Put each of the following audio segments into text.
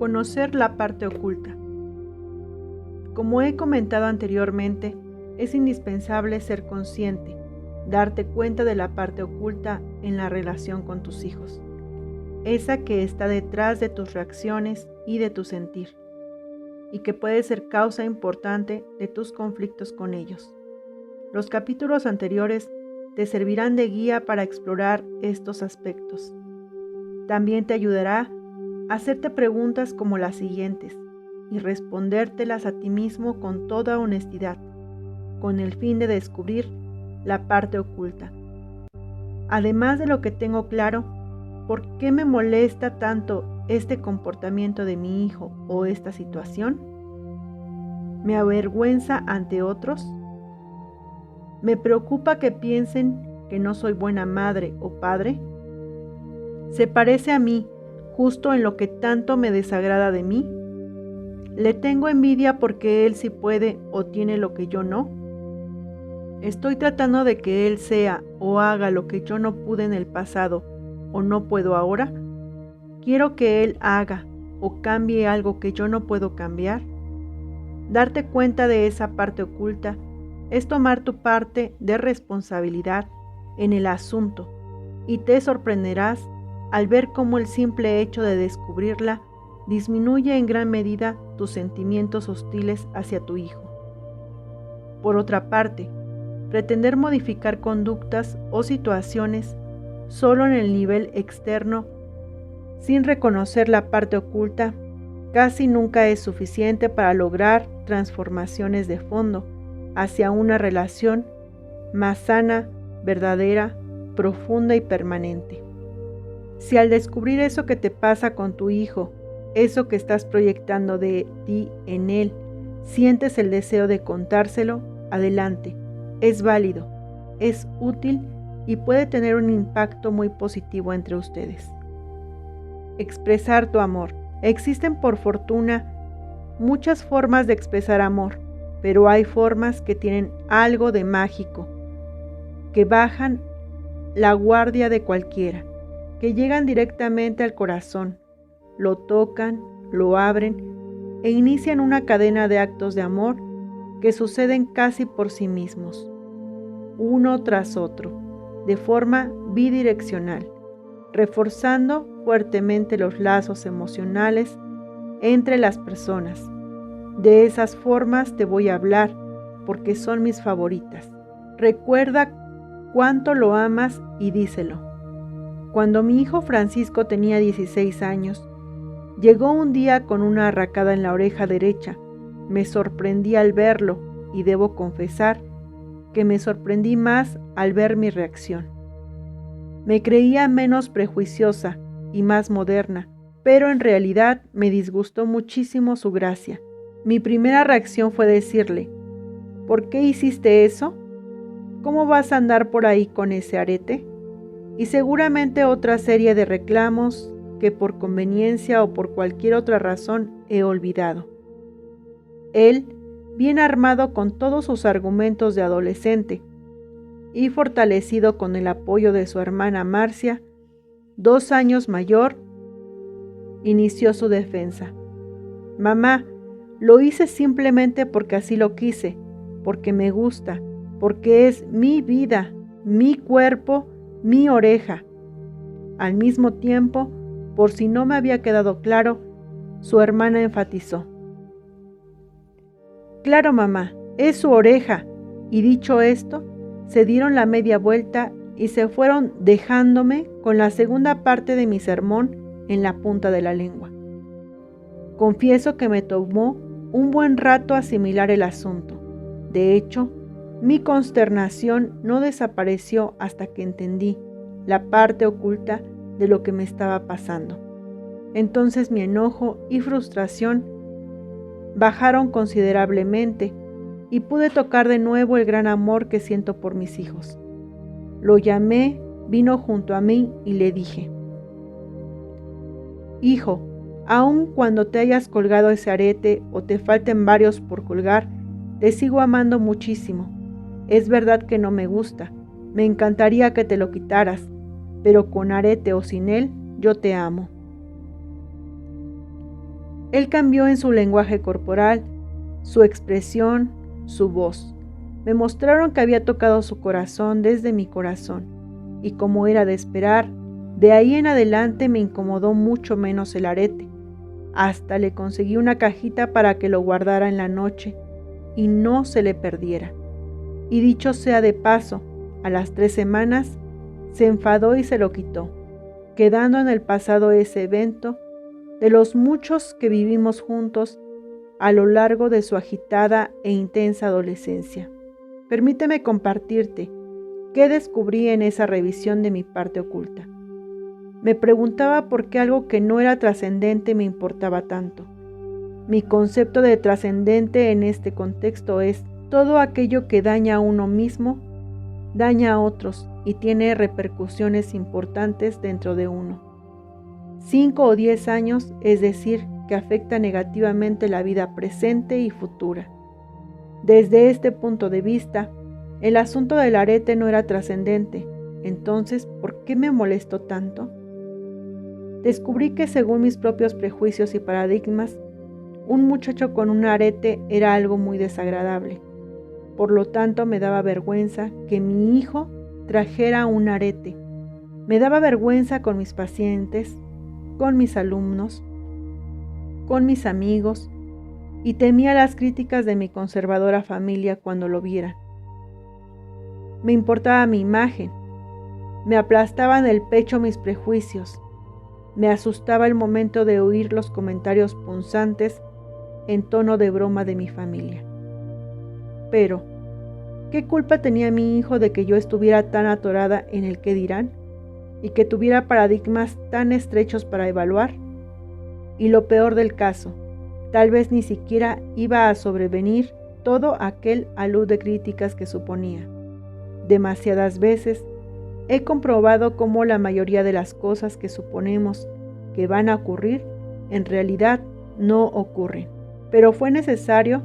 Conocer la parte oculta. Como he comentado anteriormente, es indispensable ser consciente, darte cuenta de la parte oculta en la relación con tus hijos, esa que está detrás de tus reacciones y de tu sentir, y que puede ser causa importante de tus conflictos con ellos. Los capítulos anteriores te servirán de guía para explorar estos aspectos. También te ayudará a hacerte preguntas como las siguientes y respondértelas a ti mismo con toda honestidad, con el fin de descubrir la parte oculta. Además de lo que tengo claro, ¿por qué me molesta tanto este comportamiento de mi hijo o esta situación? ¿Me avergüenza ante otros? ¿Me preocupa que piensen que no soy buena madre o padre? ¿Se parece a mí justo en lo que tanto me desagrada de mí? ¿Le tengo envidia porque él sí puede o tiene lo que yo no? ¿Estoy tratando de que él sea o haga lo que yo no pude en el pasado o no puedo ahora? ¿Quiero que él haga o cambie algo que yo no puedo cambiar? Darte cuenta de esa parte oculta es tomar tu parte de responsabilidad en el asunto y te sorprenderás al ver cómo el simple hecho de descubrirla disminuye en gran medida tus sentimientos hostiles hacia tu hijo. Por otra parte, pretender modificar conductas o situaciones solo en el nivel externo, sin reconocer la parte oculta, casi nunca es suficiente para lograr transformaciones de fondo hacia una relación más sana, verdadera, profunda y permanente. Si al descubrir eso que te pasa con tu hijo, eso que estás proyectando de ti en él, sientes el deseo de contárselo, adelante. Es válido, es útil y puede tener un impacto muy positivo entre ustedes. Expresar tu amor. Existen, por fortuna, muchas formas de expresar amor, pero hay formas que tienen algo de mágico, que bajan la guardia de cualquiera, que llegan directamente al corazón, lo tocan, lo abren e inician una cadena de actos de amor que suceden casi por sí mismos, uno tras otro, de forma bidireccional, reforzando fuertemente los lazos emocionales entre las personas. De esas formas te voy a hablar porque son mis favoritas. Recuerda cuánto lo amas y díselo. Cuando mi hijo Francisco tenía 16 años, llegó un día con una arracada en la oreja derecha. Me sorprendí al verlo y debo confesar que me sorprendí más al ver mi reacción. Me creía menos prejuiciosa y más moderna, pero en realidad me disgustó muchísimo su gracia. Mi primera reacción fue decirle: ¿por qué hiciste eso? ¿Cómo vas a andar por ahí con ese arete? Y seguramente otra serie de reclamos que por conveniencia o por cualquier otra razón he olvidado. Él, bien armado con todos sus argumentos de adolescente y fortalecido con el apoyo de su hermana Marcia, 2 años mayor, inició su defensa. Mamá, lo hice simplemente porque así lo quise, porque me gusta, porque es mi vida, mi cuerpo, mi oreja. Al mismo tiempo, por si no me había quedado claro, su hermana enfatizó: claro, mamá, es su oreja. Y dicho esto, se dieron la media vuelta y se fueron dejándome con la segunda parte de mi sermón en la punta de la lengua. Confieso que me tomó un buen rato asimilar el asunto. De hecho, mi consternación no desapareció hasta que entendí la parte oculta de lo que me estaba pasando. Entonces mi enojo y frustración bajaron considerablemente y pude tocar de nuevo el gran amor que siento por mis hijos. Lo llamé, vino junto a mí y le dije: hijo, aun cuando te hayas colgado ese arete o te falten varios por colgar, te sigo amando muchísimo. Es verdad que no me gusta, me encantaría que te lo quitaras, pero con arete o sin él, yo te amo. Él cambió en su lenguaje corporal, su expresión, su voz. Me mostraron que había tocado su corazón desde mi corazón, y como era de esperar, de ahí en adelante me incomodó mucho menos el arete. Hasta le conseguí una cajita para que lo guardara en la noche y no se le perdiera. Y dicho sea de paso, a las 3 semanas se enfadó y se lo quitó, quedando en el pasado ese evento de los muchos que vivimos juntos a lo largo de su agitada e intensa adolescencia. Permíteme compartirte qué descubrí en esa revisión de mi parte oculta. Me preguntaba por qué algo que no era trascendente me importaba tanto. Mi concepto de trascendente en este contexto es todo aquello que daña a uno mismo, daña a otros y tiene repercusiones importantes dentro de uno. 5 o 10 años, es decir, que afecta negativamente la vida presente y futura. Desde este punto de vista, el asunto del arete no era trascendente. Entonces, ¿por qué me molestó tanto? Descubrí que según mis propios prejuicios y paradigmas, un muchacho con un arete era algo muy desagradable. Por lo tanto, me daba vergüenza que mi hijo trajera un arete. Me daba vergüenza con mis pacientes, con mis alumnos, con mis amigos, y temía las críticas de mi conservadora familia cuando lo vieran. Me importaba mi imagen, me aplastaban el pecho mis prejuicios, me asustaba el momento de oír los comentarios punzantes en tono de broma de mi familia. Pero, ¿qué culpa tenía mi hijo de que yo estuviera tan atorada en el qué dirán y que tuviera paradigmas tan estrechos para evaluar? Y lo peor del caso, tal vez ni siquiera iba a sobrevenir todo aquel alud de críticas que suponía. Demasiadas veces he comprobado cómo la mayoría de las cosas que suponemos que van a ocurrir, en realidad no ocurren. Pero fue necesario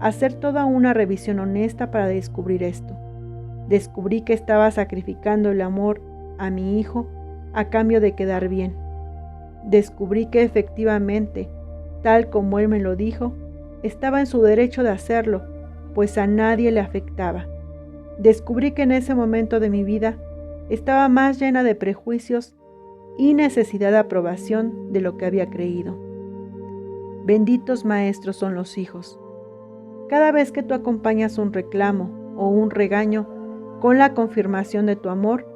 hacer toda una revisión honesta para descubrir esto. Descubrí que estaba sacrificando el amor a mi hijo a cambio de quedar bien. Descubrí que efectivamente, tal como él me lo dijo, estaba en su derecho de hacerlo, pues a nadie le afectaba. Descubrí que en ese momento de mi vida estaba más llena de prejuicios y necesidad de aprobación de lo que había creído. Benditos maestros son los hijos. Cada vez que tú acompañas un reclamo o un regaño con la confirmación de tu amor,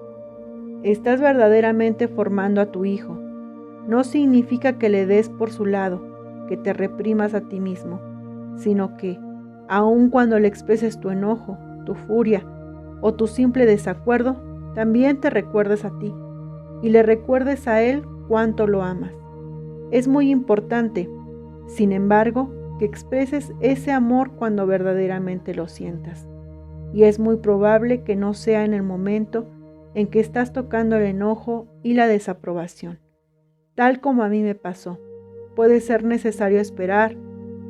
estás verdaderamente formando a tu hijo. No significa que le des por su lado, que te reprimas a ti mismo, sino que, aun cuando le expreses tu enojo, tu furia o tu simple desacuerdo, también te recuerdes a ti y le recuerdes a él cuánto lo amas. Es muy importante, sin embargo, que expreses ese amor cuando verdaderamente lo sientas. Y es muy probable que no sea en el momento en que estás tocando el enojo y la desaprobación. Tal como a mí me pasó, puede ser necesario esperar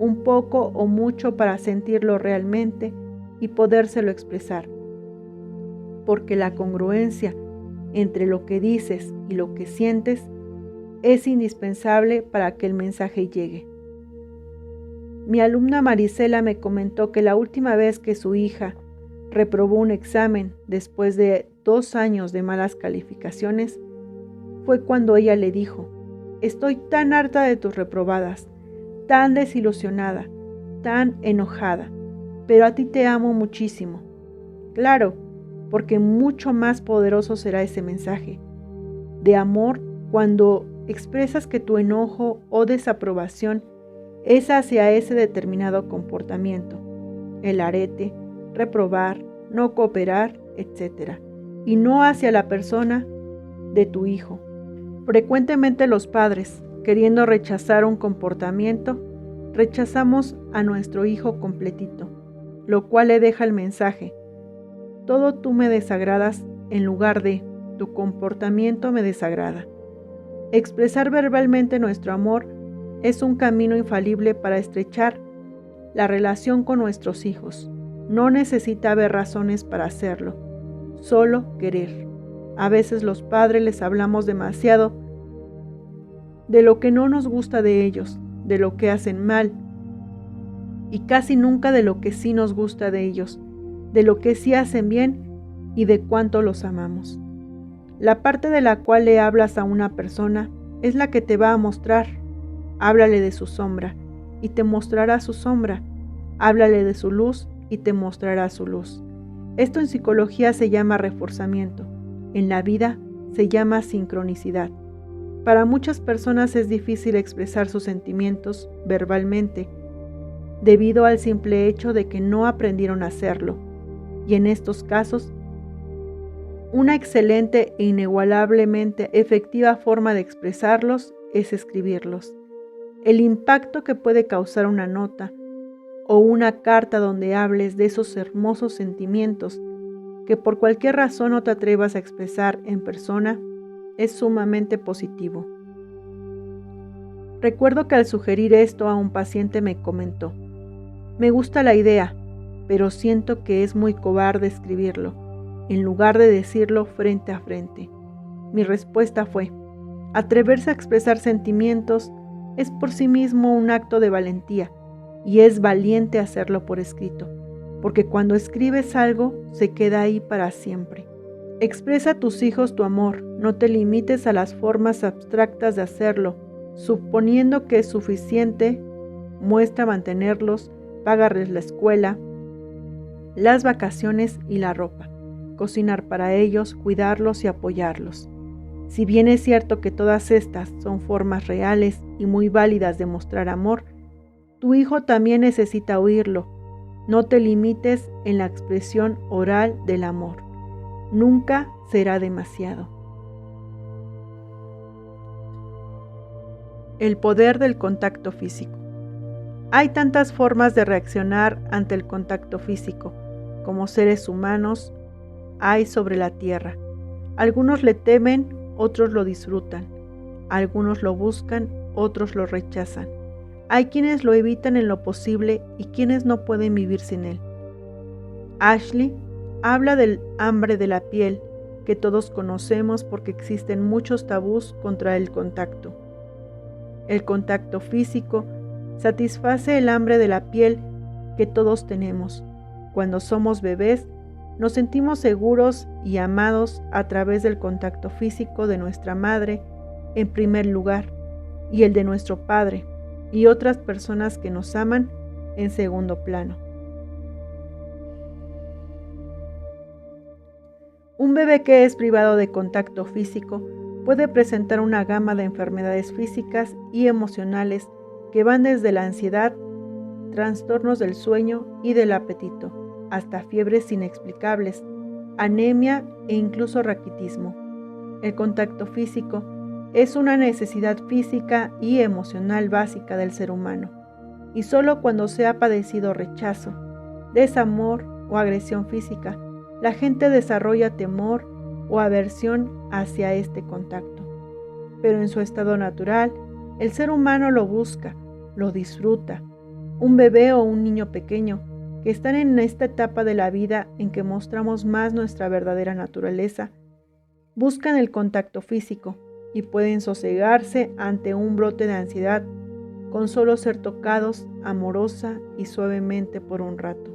un poco o mucho para sentirlo realmente y podérselo expresar. Porque la congruencia entre lo que dices y lo que sientes es indispensable para que el mensaje llegue. Mi alumna Marisela me comentó que la última vez que su hija reprobó un examen después de 2 años de malas calificaciones fue cuando ella le dijo: «Estoy tan harta de tus reprobadas, tan desilusionada, tan enojada, pero a ti te amo muchísimo». Claro, porque mucho más poderoso será ese mensaje de amor cuando expresas que tu enojo o desaprobación es hacia ese determinado comportamiento, el arete, reprobar, no cooperar, etc., y no hacia la persona de tu hijo. Frecuentemente los padres, queriendo rechazar un comportamiento, rechazamos a nuestro hijo completito, lo cual le deja el mensaje: todo tú me desagradas, en lugar de tu comportamiento me desagrada. Expresar verbalmente nuestro amor es un camino infalible para estrechar la relación con nuestros hijos. No necesita haber razones para hacerlo, solo querer. A veces los padres les hablamos demasiado de lo que no nos gusta de ellos, de lo que hacen mal y casi nunca de lo que sí nos gusta de ellos, de lo que sí hacen bien y de cuánto los amamos. La parte de la cual le hablas a una persona es la que te va a mostrar. Háblale de su sombra y te mostrará su sombra. Háblale de su luz y te mostrará su luz. Esto en psicología se llama reforzamiento. En la vida se llama sincronicidad. Para muchas personas es difícil expresar sus sentimientos verbalmente, debido al simple hecho de que no aprendieron a hacerlo. Y en estos casos, una excelente e inigualablemente efectiva forma de expresarlos es escribirlos. El impacto que puede causar una nota o una carta donde hables de esos hermosos sentimientos que por cualquier razón no te atrevas a expresar en persona es sumamente positivo. Recuerdo que al sugerir esto a un paciente me comentó: me gusta la idea, pero siento que es muy cobarde escribirlo, en lugar de decirlo frente a frente. Mi respuesta fue: atreverse a expresar sentimientos es por sí mismo un acto de valentía, y es valiente hacerlo por escrito, porque cuando escribes algo, se queda ahí para siempre. Expresa a tus hijos tu amor, no te limites a las formas abstractas de hacerlo, suponiendo que es suficiente. Muestra mantenerlos, págales la escuela, las vacaciones y la ropa, cocinar para ellos, cuidarlos y apoyarlos. Si bien es cierto que todas estas son formas reales y muy válidas de mostrar amor, tu hijo también necesita oírlo. No te limites en la expresión oral del amor. Nunca será demasiado. El poder del contacto físico. Hay tantas formas de reaccionar ante el contacto físico como seres humanos hay sobre la tierra. Algunos le temen, otros lo disfrutan. Algunos lo buscan, otros lo rechazan. Hay quienes lo evitan en lo posible y quienes no pueden vivir sin él. Ashley habla del hambre de la piel, que todos conocemos porque existen muchos tabús contra el contacto. El contacto físico satisface el hambre de la piel que todos tenemos. Cuando somos bebés, nos sentimos seguros y amados a través del contacto físico de nuestra madre, en primer lugar, y el de nuestro padre y otras personas que nos aman en segundo plano. Un bebé que es privado de contacto físico puede presentar una gama de enfermedades físicas y emocionales que van desde la ansiedad, trastornos del sueño y del apetito, hasta fiebres inexplicables, anemia e incluso raquitismo. El contacto físico es una necesidad física y emocional básica del ser humano, y solo cuando se ha padecido rechazo, desamor o agresión física, la gente desarrolla temor o aversión hacia este contacto. Pero en su estado natural, el ser humano lo busca, lo disfruta. Un bebé o un niño pequeño que están en esta etapa de la vida en que mostramos más nuestra verdadera naturaleza, buscan el contacto físico y pueden sosegarse ante un brote de ansiedad con solo ser tocados amorosa y suavemente por un rato.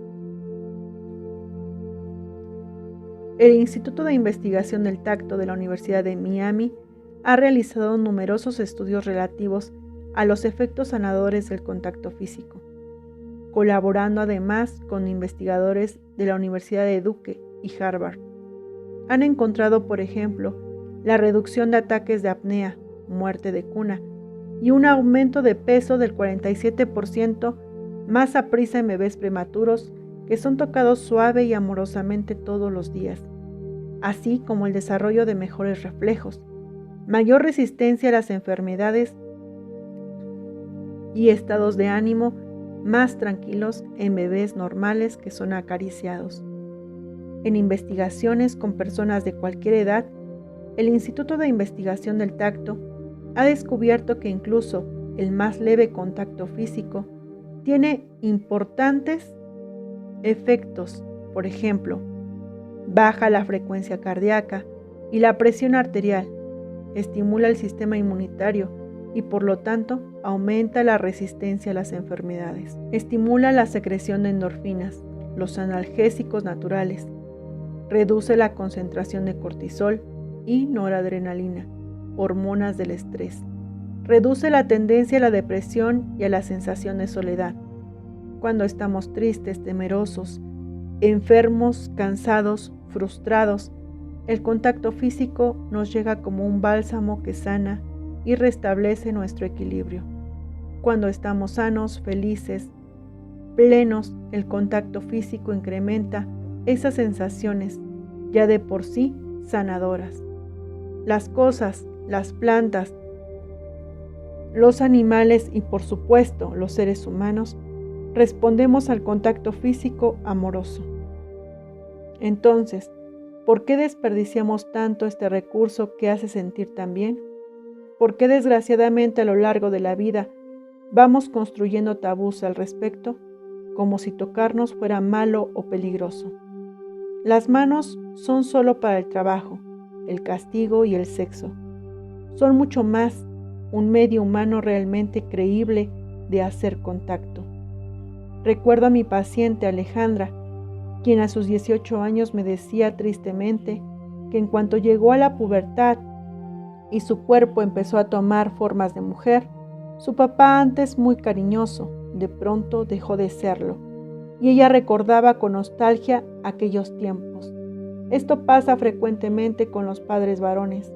El Instituto de Investigación del Tacto de la Universidad de Miami ha realizado numerosos estudios relativos a los efectos sanadores del contacto físico, colaborando además con investigadores de la Universidad de Duke y Harvard. Han encontrado, por ejemplo, la reducción de ataques de apnea, muerte de cuna, y un aumento de peso del 47% más a prisa en bebés prematuros que son tocados suave y amorosamente todos los días, así como el desarrollo de mejores reflejos, mayor resistencia a las enfermedades y estados de ánimo más tranquilos en bebés normales que son acariciados. En investigaciones con personas de cualquier edad, el Instituto de Investigación del Tacto ha descubierto que incluso el más leve contacto físico tiene importantes efectos. Por ejemplo, baja la frecuencia cardíaca y la presión arterial, estimula el sistema inmunitario y por lo tanto aumenta la resistencia a las enfermedades. Estimula la secreción de endorfinas, los analgésicos naturales. Reduce la concentración de cortisol y noradrenalina, hormonas del estrés. Reduce la tendencia a la depresión y a la sensación de soledad. Cuando estamos tristes, temerosos, enfermos, cansados, frustrados, el contacto físico nos llega como un bálsamo que sana y restablece nuestro equilibrio. Cuando estamos sanos, felices, plenos, el contacto físico incrementa esas sensaciones ya de por sí sanadoras. Las cosas, las plantas, los animales y por supuesto los seres humanos respondemos al contacto físico amoroso. Entonces, ¿por qué desperdiciamos tanto este recurso que hace sentir tan bien? ¿Por qué desgraciadamente a lo largo de la vida vamos construyendo tabús al respecto, como si tocarnos fuera malo o peligroso? Las manos son solo para el trabajo, el castigo y el sexo. Son mucho más, un medio humano realmente creíble de hacer contacto. Recuerdo a mi paciente Alejandra, quien a sus 18 años me decía tristemente que en cuanto llegó a la pubertad y su cuerpo empezó a tomar formas de mujer, su papá, antes muy cariñoso, de pronto dejó de serlo, y ella recordaba con nostalgia aquellos tiempos. Esto pasa frecuentemente con los padres varones.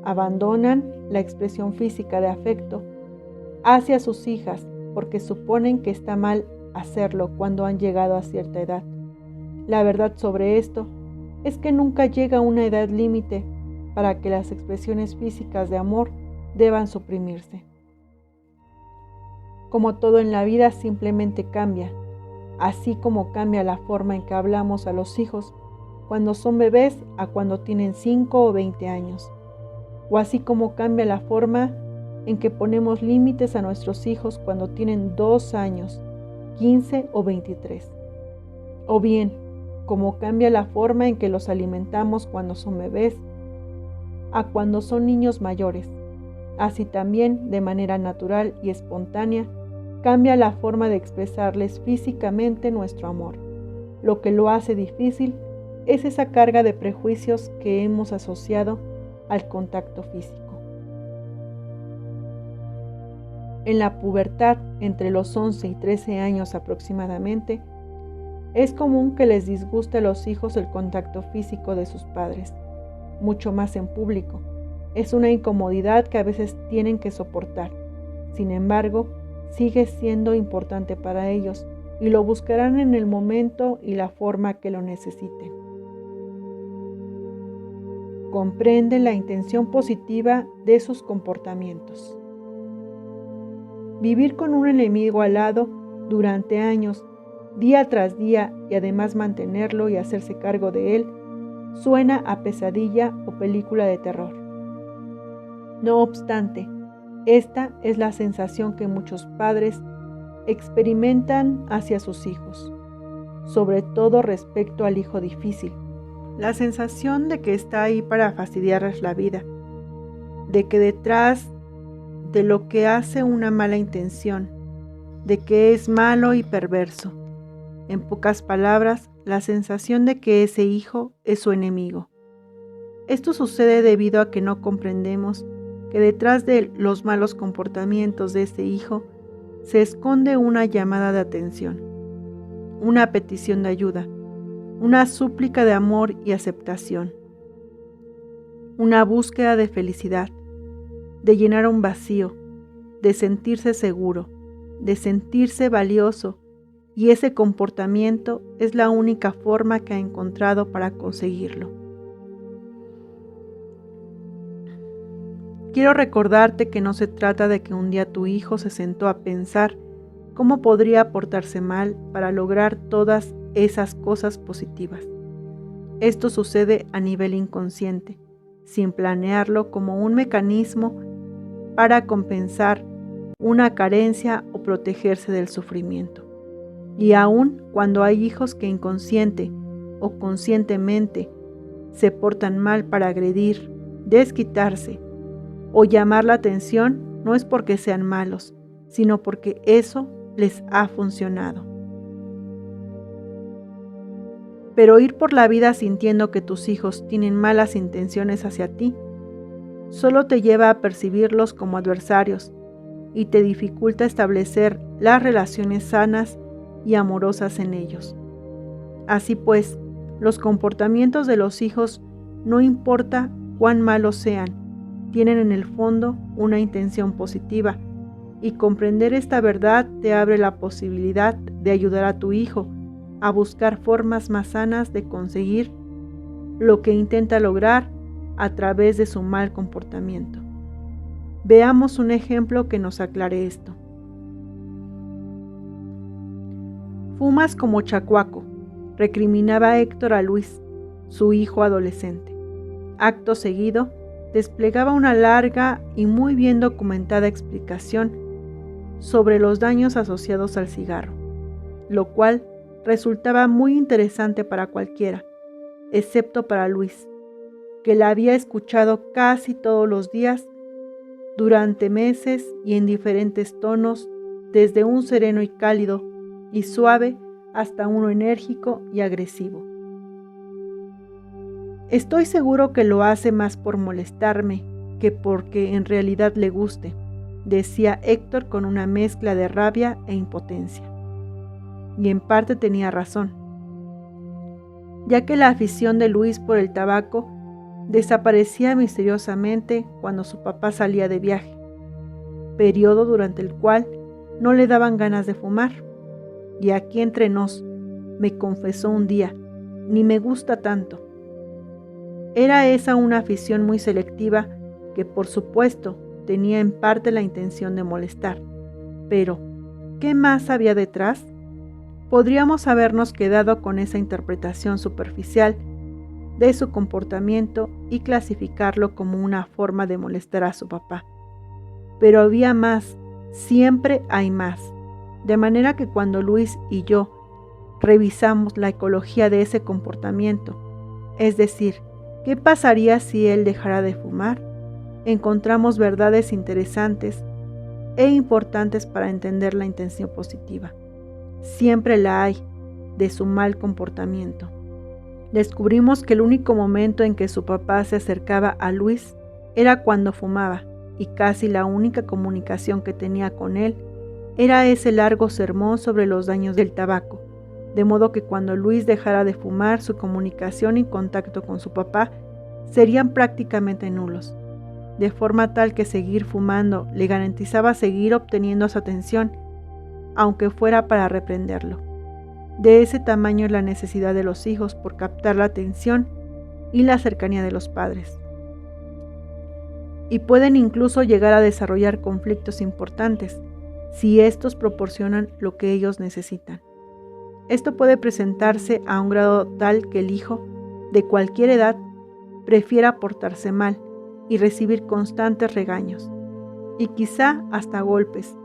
Abandonan la expresión física de afecto hacia sus hijas porque suponen que está mal hacerlo cuando han llegado a cierta edad. La verdad sobre esto es que nunca llega una edad límite para que las expresiones físicas de amor deban suprimirse. Como todo en la vida simplemente cambia, así como cambia la forma en que hablamos a los hijos cuando son bebés a cuando tienen 5 o 20 años, o así como cambia la forma en que ponemos límites a nuestros hijos cuando tienen 2 años, 15 o 23, o bien como cambia la forma en que los alimentamos cuando son bebés a cuando son niños mayores. Así también, de manera natural y espontánea, cambia la forma de expresarles físicamente nuestro amor. Lo que lo hace difícil es esa carga de prejuicios que hemos asociado al contacto físico. En la pubertad, entre los 11 y 13 años aproximadamente, es común que les disguste a los hijos el contacto físico de sus padres, mucho más en público. Es una incomodidad que a veces tienen que soportar. Sin embargo, sigue siendo importante para ellos y lo buscarán en el momento y la forma que lo necesiten. Comprenden la intención positiva de sus comportamientos. Vivir con un enemigo al lado durante años, día tras día, y además mantenerlo y hacerse cargo de él, suena a pesadilla o película de terror. No obstante, esta es la sensación que muchos padres experimentan hacia sus hijos, sobre todo respecto al hijo difícil. La sensación de que está ahí para fastidiarles la vida, de que detrás de lo que hace una mala intención, de que es malo y perverso. En pocas palabras, la sensación de que ese hijo es su enemigo. Esto sucede debido a que no comprendemos que detrás de los malos comportamientos de ese hijo se esconde una llamada de atención, una petición de ayuda, una súplica de amor y aceptación, una búsqueda de felicidad, de llenar un vacío, de sentirse seguro, de sentirse valioso, y ese comportamiento es la única forma que ha encontrado para conseguirlo. Quiero recordarte que no se trata de que un día tu hijo se sentó a pensar cómo podría portarse mal para lograr todas esas cosas positivas. Esto sucede a nivel inconsciente, sin planearlo, como un mecanismo para compensar una carencia o protegerse del sufrimiento. Y aun cuando hay hijos que inconsciente o conscientemente se portan mal para agredir, desquitarse o llamar la atención, no es porque sean malos, sino porque eso les ha funcionado. Pero ir por la vida sintiendo que tus hijos tienen malas intenciones hacia ti, solo te lleva a percibirlos como adversarios y te dificulta establecer las relaciones sanas y amorosas en ellos. Así pues, los comportamientos de los hijos, no importa cuán malos sean, tienen en el fondo una intención positiva, y comprender esta verdad te abre la posibilidad de ayudar a tu hijo a buscar formas más sanas de conseguir lo que intenta lograr a través de su mal comportamiento. Veamos un ejemplo que nos aclare esto. Fumas como chacuaco, recriminaba Héctor a Luis, su hijo adolescente. Acto seguido, desplegaba una larga y muy bien documentada explicación sobre los daños asociados al cigarro, lo cual resultaba muy interesante para cualquiera, excepto para Luis, que la había escuchado casi todos los días durante meses y en diferentes tonos, desde un sereno y cálido y suave hasta uno enérgico y agresivo. Estoy seguro que lo hace más por molestarme que porque en realidad le guste, decía Héctor con una mezcla de rabia e impotencia. Y en parte tenía razón, ya que la afición de Luis por el tabaco desaparecía misteriosamente cuando su papá salía de viaje, periodo durante el cual no le daban ganas de fumar. Y aquí entre nos, me confesó un día, ni me gusta tanto. Era esa una afición muy selectiva que, por supuesto, tenía en parte la intención de molestar. Pero, ¿qué más había detrás? Podríamos habernos quedado con esa interpretación superficial de su comportamiento y clasificarlo como una forma de molestar a su papá. Pero había más, siempre hay más. De manera que cuando Luis y yo revisamos la ecología de ese comportamiento, es decir, ¿qué pasaría si él dejara de fumar?, encontramos verdades interesantes e importantes para entender la intención positiva. Siempre la hay, de su mal comportamiento. Descubrimos que el único momento en que su papá se acercaba a Luis era cuando fumaba, y casi la única comunicación que tenía con él era ese largo sermón sobre los daños del tabaco, de modo que cuando Luis dejara de fumar, su comunicación y contacto con su papá serían prácticamente nulos, de forma tal que seguir fumando le garantizaba seguir obteniendo su atención, aunque fuera para reprenderlo. De ese tamaño es la necesidad de los hijos por captar la atención y la cercanía de los padres. Y pueden incluso llegar a desarrollar conflictos importantes, si estos proporcionan lo que ellos necesitan. Esto puede presentarse a un grado tal que el hijo, de cualquier edad, prefiera portarse mal y recibir constantes regaños, y quizá hasta golpes,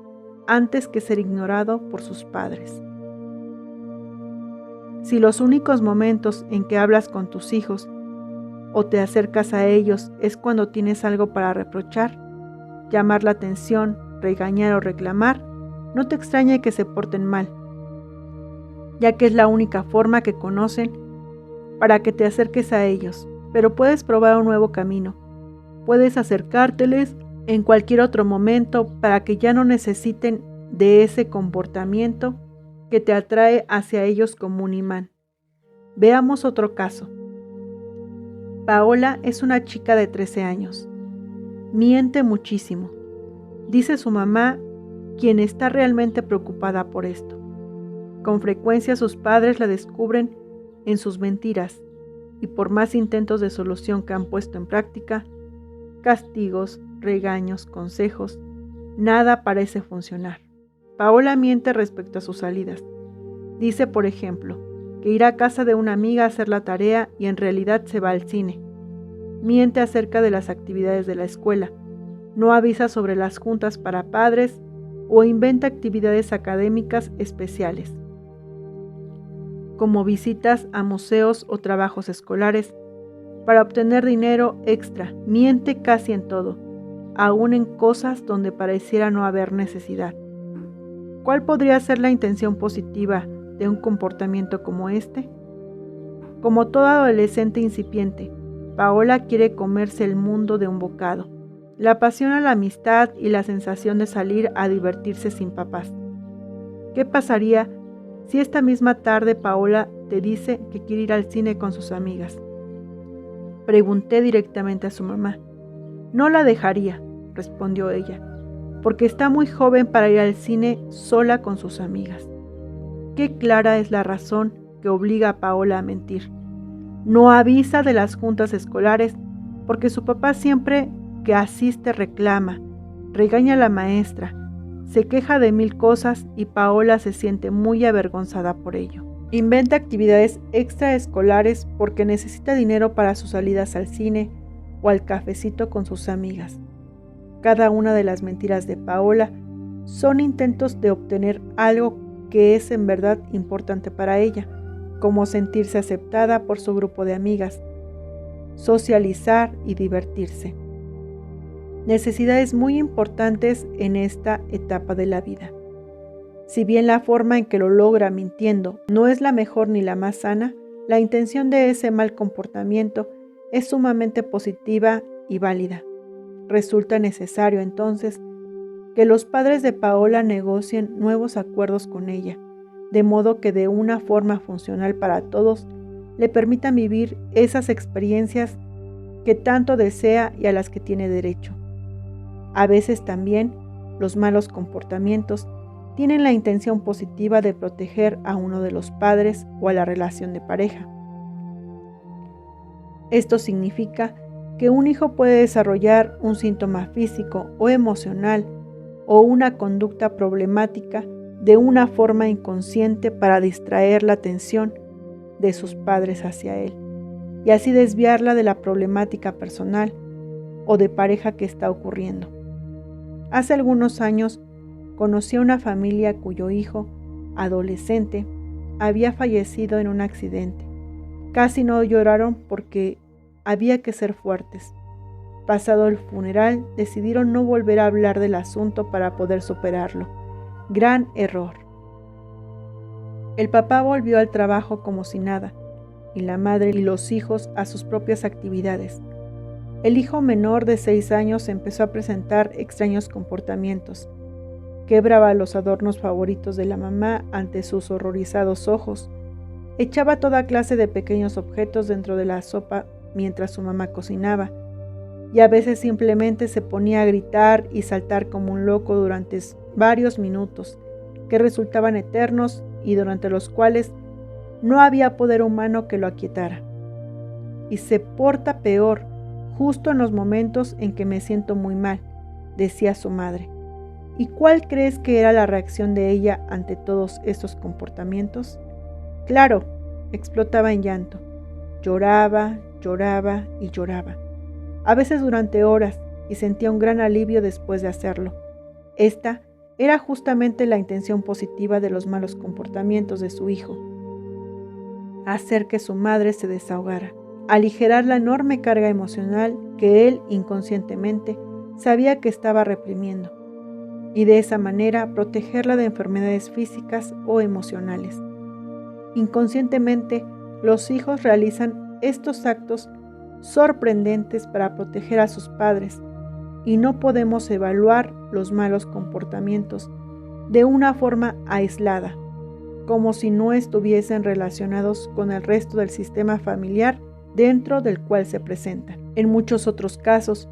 antes que ser ignorado por sus padres. Si los únicos momentos en que hablas con tus hijos o te acercas a ellos es cuando tienes algo para reprochar, llamar la atención, regañar o reclamar, no te extrañe que se porten mal, ya que es la única forma que conocen para que te acerques a ellos. Pero puedes probar un nuevo camino. Puedes acercárteles en cualquier otro momento para que ya no necesiten de ese comportamiento que te atrae hacia ellos como un imán. Veamos otro caso. Paola es una chica de 13 años. Miente muchísimo. Dice su mamá, quien está realmente preocupada por esto. Con frecuencia sus padres la descubren en sus mentiras y por más intentos de solución que han puesto en práctica, castigos, regaños, consejos, nada parece funcionar. Paola miente respecto a sus salidas. Dice, por ejemplo, que irá a casa de una amiga a hacer la tarea y en realidad se va al cine. Miente acerca de las actividades de la escuela. No avisa sobre las juntas para padres o inventa actividades académicas especiales, como visitas a museos o trabajos escolares, para obtener dinero extra. Miente casi en todo. aún en cosas donde pareciera no haber necesidad. ¿Cuál podría ser la intención positiva de un comportamiento como este? Como toda adolescente incipiente, Paola quiere comerse el mundo de un bocado. Le apasiona la amistad y la sensación de salir a divertirse sin papás. ¿Qué pasaría si esta misma tarde Paola te dice que quiere ir al cine con sus amigas? Pregunté directamente a su mamá. No la dejaría, respondió ella, porque está muy joven para ir al cine sola con sus amigas. Qué clara es la razón que obliga a Paola a mentir. No avisa de las juntas escolares porque su papá siempre que asiste reclama, regaña a la maestra, se queja de 1000 cosas y Paola se siente muy avergonzada por ello. Inventa actividades extraescolares porque necesita dinero para sus salidas al cine o al cafecito con sus amigas. Cada una de las mentiras de Paola son intentos de obtener algo que es en verdad importante para ella, como sentirse aceptada por su grupo de amigas, socializar y divertirse. Necesidades muy importantes en esta etapa de la vida. Si bien la forma en que lo logra mintiendo no es la mejor ni la más sana, la intención de ese mal comportamiento es sumamente positiva y válida. Resulta necesario entonces que los padres de Paola negocien nuevos acuerdos con ella, de modo que de una forma funcional para todos le permitan vivir esas experiencias que tanto desea y a las que tiene derecho. A veces también los malos comportamientos tienen la intención positiva de proteger a uno de los padres o a la relación de pareja. Esto significa que un hijo puede desarrollar un síntoma físico o emocional o una conducta problemática de una forma inconsciente para distraer la atención de sus padres hacia él y así desviarla de la problemática personal o de pareja que está ocurriendo. Hace algunos años conocí a una familia cuyo hijo, adolescente, había fallecido en un accidente. Casi no lloraron porque había que ser fuertes. Pasado el funeral, decidieron no volver a hablar del asunto para poder superarlo. Gran error. El papá volvió al trabajo como si nada, y la madre y los hijos a sus propias actividades. El hijo menor de 6 años empezó a presentar extraños comportamientos. Quebraba los adornos favoritos de la mamá ante sus horrorizados ojos. Echaba toda clase de pequeños objetos dentro de la sopa mientras su mamá cocinaba. Y a veces simplemente se ponía a gritar y saltar como un loco durante varios minutos, que resultaban eternos y durante los cuales no había poder humano que lo aquietara. Y se porta peor justo en los momentos en que me siento muy mal, decía su madre. ¿Y cuál crees que era la reacción de ella ante todos estos comportamientos? Claro, explotaba en llanto. Lloraba, lloraba y lloraba. A veces durante horas, y sentía un gran alivio después de hacerlo. Esta era justamente la intención positiva de los malos comportamientos de su hijo: hacer que su madre se desahogara, aligerar la enorme carga emocional que él inconscientemente sabía que estaba reprimiendo, y de esa manera protegerla de enfermedades físicas o emocionales. Inconscientemente, los hijos realizan estos actos sorprendentes para proteger a sus padres, y no podemos evaluar los malos comportamientos de una forma aislada, como si no estuviesen relacionados con el resto del sistema familiar dentro del cual se presentan. En muchos otros casos,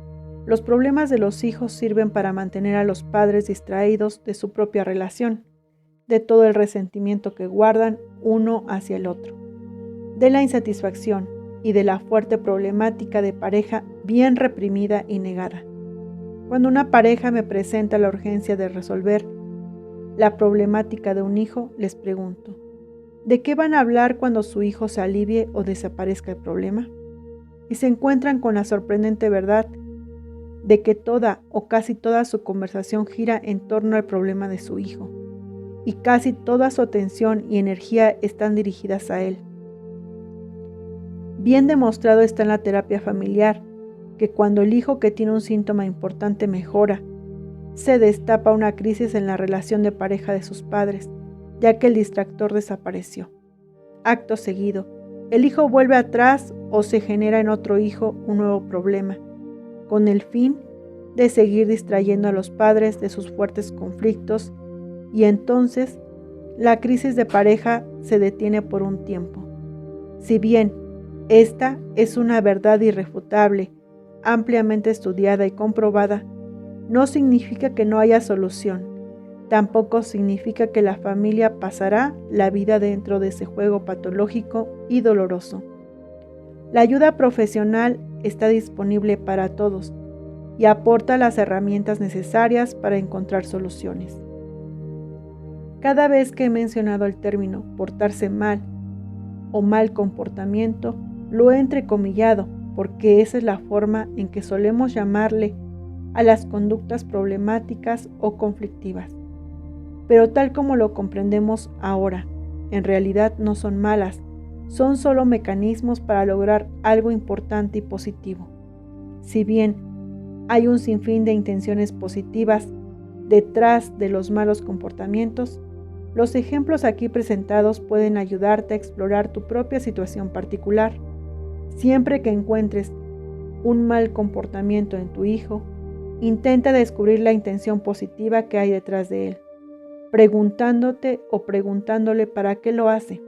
los problemas de los hijos sirven para mantener a los padres distraídos de su propia relación, de todo el resentimiento que guardan uno hacia el otro, de la insatisfacción y de la fuerte problemática de pareja bien reprimida y negada. Cuando una pareja me presenta la urgencia de resolver la problemática de un hijo, les pregunto: ¿de qué van a hablar cuando su hijo se alivie o desaparezca el problema? Y se encuentran con la sorprendente verdad de que toda o casi toda su conversación gira en torno al problema de su hijo, y casi toda su atención y energía están dirigidas a él. Bien demostrado está en la terapia familiar que cuando el hijo que tiene un síntoma importante mejora, se destapa una crisis en la relación de pareja de sus padres, ya que el distractor desapareció. Acto seguido, el hijo vuelve atrás o se genera en otro hijo un nuevo problema, con el fin de seguir distrayendo a los padres de sus fuertes conflictos, y entonces la crisis de pareja se detiene por un tiempo. Si bien esta es una verdad irrefutable, ampliamente estudiada y comprobada, no significa que no haya solución. Tampoco significa que la familia pasará la vida dentro de ese juego patológico y doloroso. La ayuda profesional está disponible para todos y aporta las herramientas necesarias para encontrar soluciones. Cada vez que he mencionado el término portarse mal o mal comportamiento, lo he entrecomillado porque esa es la forma en que solemos llamarle a las conductas problemáticas o conflictivas. Pero tal como lo comprendemos ahora, en realidad no son malas, son solo mecanismos para lograr algo importante y positivo. Si bien hay un sinfín de intenciones positivas detrás de los malos comportamientos, los ejemplos aquí presentados pueden ayudarte a explorar tu propia situación particular. Siempre que encuentres un mal comportamiento en tu hijo, intenta descubrir la intención positiva que hay detrás de él, preguntándote o preguntándole para qué lo hace,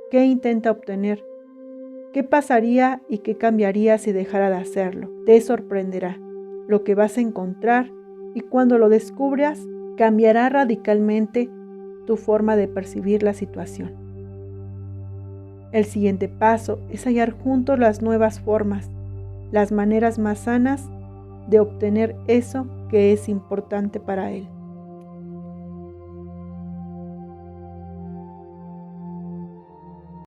qué intenta obtener, qué pasaría y qué cambiaría si dejara de hacerlo. Te sorprenderá lo que vas a encontrar y cuando lo descubras, cambiará radicalmente tu forma de percibir la situación. El siguiente paso es hallar juntos las nuevas formas, las maneras más sanas de obtener eso que es importante para él.